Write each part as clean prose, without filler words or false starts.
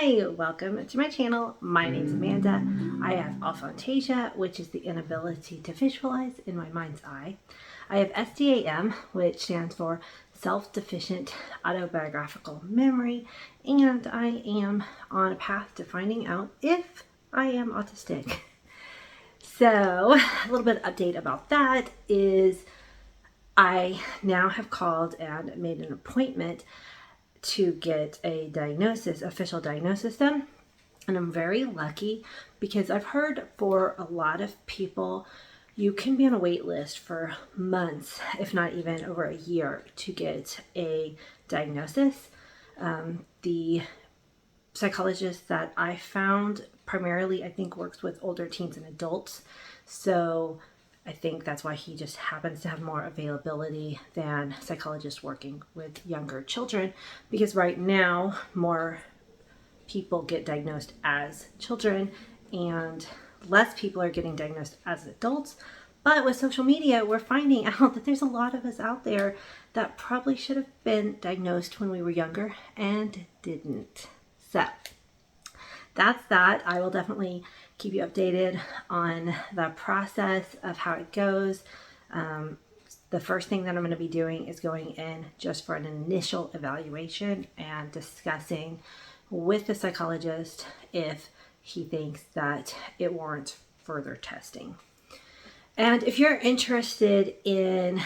Hi, welcome to my channel. My name is Amanda. I have Aphantasia, which is the inability to visualize in my mind's eye. I have SDAM, which stands for Self-Deficient Autobiographical Memory, and I am on a path to finding out if I am autistic. So, a little bit of update about that is I now have called and made an appointment to get a diagnosis, official diagnosis done. And I'm very lucky because I've heard for a lot of people, you can be on a wait list for months, if not even over a year, to get a diagnosis. The psychologist that I found primarily, I think, works with older teens and adults. So I think that's why he just happens to have more availability than psychologists working with younger children, because right now more people get diagnosed as children and less people are getting diagnosed as adults. But with social media, we're finding out that there's a lot of us out there that probably should have been diagnosed when we were younger and didn't. So that's that. I will definitely keep you updated on the process of how it goes. The first thing that I'm going to be doing is going in just for an initial evaluation and discussing with the psychologist if he thinks that it warrants further testing. And if you're interested in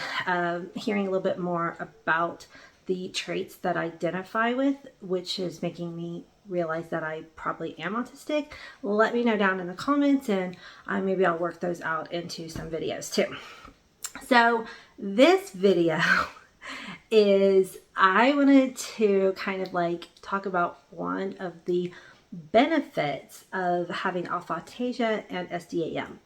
hearing a little bit more about the traits that I identify with, which is making me realize that I probably am autistic, let me know down in the comments and maybe I'll work those out into some videos too. So this video is, I wanted to kind of like talk about one of the benefits of having aphantasia and SDAM.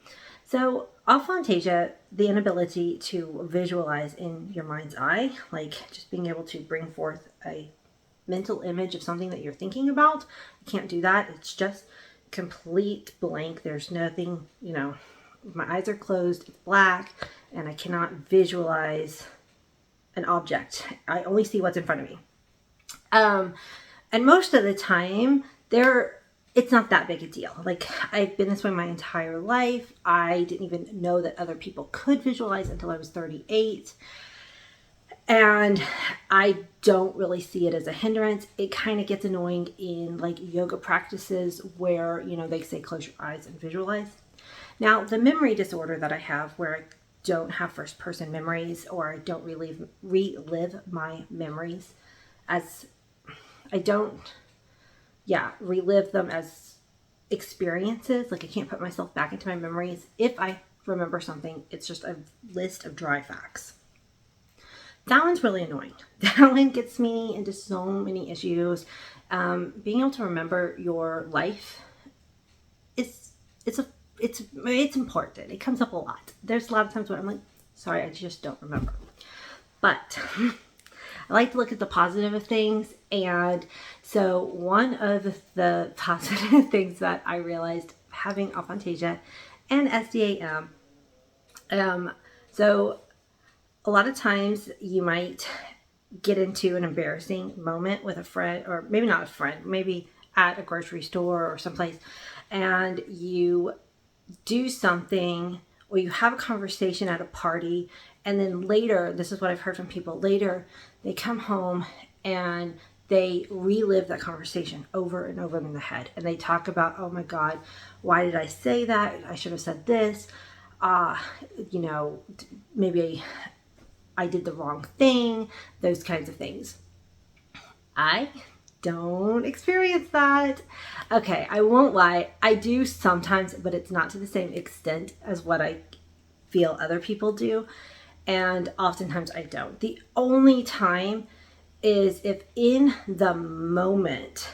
So aphantasia, the inability to visualize in your mind's eye, like just being able to bring forth a mental image of something that you're thinking about. I can't do that. It's just complete blank. There's nothing, my eyes are closed, it's black, and I cannot visualize an object. I only see what's in front of me. And most of the time, it's not that big a deal. Like, I've been this way my entire life. I didn't even know that other people could visualize until I was 38. And I don't really see it as a hindrance. It kind of gets annoying in like yoga practices where, they say close your eyes and visualize. Now, the memory disorder that I have, where I don't have first person memories, or I don't relive my memories, as I don't, relive them as experiences. Like, I can't put myself back into my memories. If I remember something, it's just a list of dry facts. That one's really annoying. That one gets me into so many issues. Being able to remember your life it's important. It comes up a lot. There's a lot of times when I'm like, sorry, I just don't remember. But I like to look at the positive of things. And so one of the positive things that I realized having aphantasia and SDAM, so a lot of times you might get into an embarrassing moment with a friend, or maybe not a friend, maybe at a grocery store or someplace, and you do something or you have a conversation at a party, and then later, this is what I've heard from people, later they come home and they relive that conversation over and over in the head, and they talk about, oh my God, why did I say that? I should have said this. Maybe I did the wrong thing, those kinds of things. I don't experience that. Okay, I won't lie. I do sometimes, but it's not to the same extent as what I feel other people do. And oftentimes I don't. The only time is if in the moment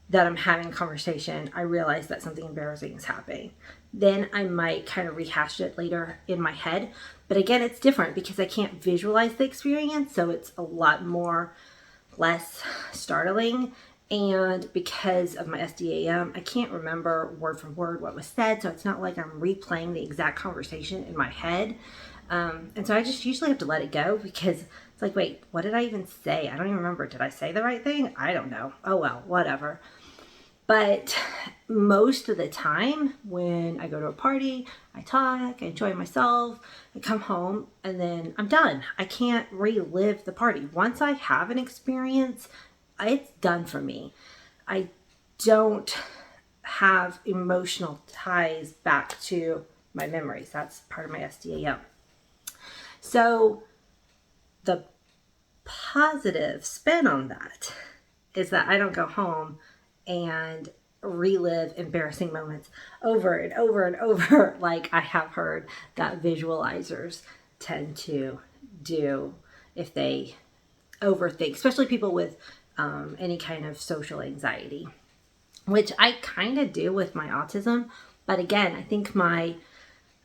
that I'm having a conversation, I realize that something embarrassing is happening. Then I might kind of rehash it later in my head. But again, it's different because I can't visualize the experience. So it's a lot less startling. And because of my SDAM, I can't remember word for word what was said. So it's not like I'm replaying the exact conversation in my head. And so I just usually have to let it go because it's like, wait, what did I even say? I don't even remember. Did I say the right thing? I don't know. Oh, well, whatever. But most of the time when I go to a party, I talk, I enjoy myself, I come home, and then I'm done. I can't relive the party. Once I have an experience, it's done for me. I don't have emotional ties back to my memories. That's part of my SDAM. So the positive spin on that is that I don't go home and relive embarrassing moments over and over and over like I have heard that visualizers tend to do if they overthink, especially people with any kind of social anxiety, which I kind of do with my autism. But again, I think my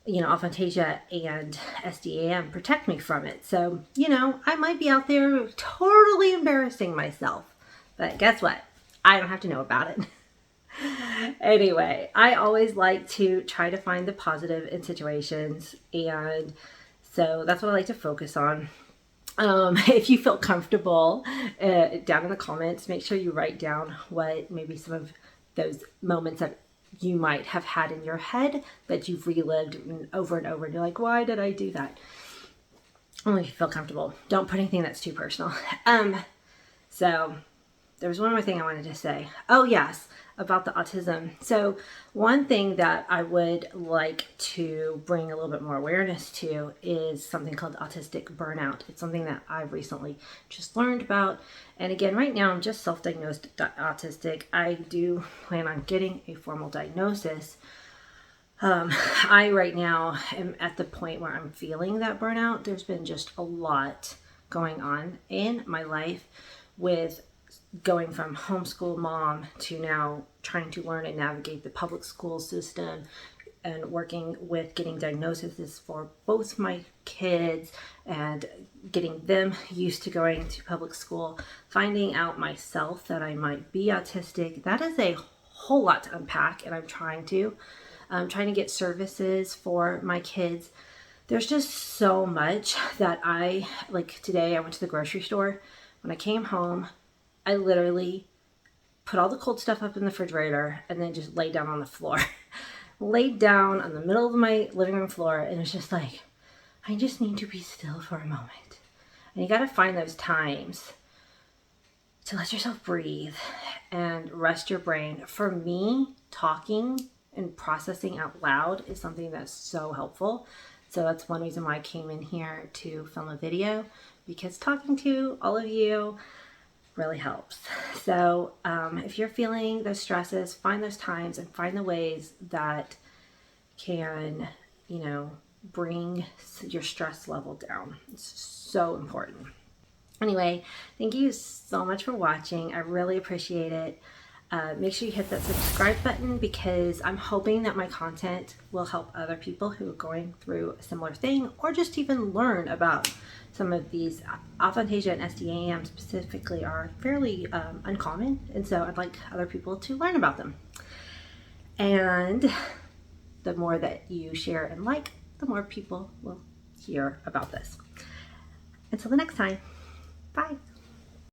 aphantasia and SDAM protect me from it. So, I might be out there totally embarrassing myself, but guess what? I don't have to know about it. Anyway, I always like to try to find the positive in situations, and so that's what I like to focus on. If you feel comfortable, down in the comments, make sure you write down what maybe some of those moments that you might have had in your head that you've relived over and over, and you're like, why did I do that? Only if you feel comfortable. Don't put anything that's too personal. So there was one more thing I wanted to say. Oh yes, about the autism. So one thing that I would like to bring a little bit more awareness to is something called autistic burnout. It's something that I've recently just learned about. And again, right now I'm just self-diagnosed autistic. I do plan on getting a formal diagnosis. I right now am at the point where I'm feeling that burnout. There's been just a lot going on in my life with going from homeschool mom to now trying to learn and navigate the public school system and working with getting diagnoses for both my kids and getting them used to going to public school, finding out myself that I might be autistic. That is a whole lot to unpack, and I'm trying to get services for my kids. There's just so much that like today I went to the grocery store. When I came home, I literally put all the cold stuff up in the refrigerator and then just laid down on the floor. Laid down on the middle of my living room floor, and it's just like, I just need to be still for a moment. And you got to find those times to let yourself breathe and rest your brain. For me, talking and processing out loud is something that's so helpful. So that's one reason why I came in here to film a video, because talking to all of you really helps. So if you're feeling those stresses, find those times and find the ways that can, bring your stress level down. It's so important. Anyway, thank you so much for watching. I really appreciate it. Make sure you hit that subscribe button, because I'm hoping that my content will help other people who are going through a similar thing, or just even learn about some of these. Aphantasia and SDAM specifically are fairly uncommon, and so I'd like other people to learn about them. And the more that you share and like, the more people will hear about this. Until the next time, bye.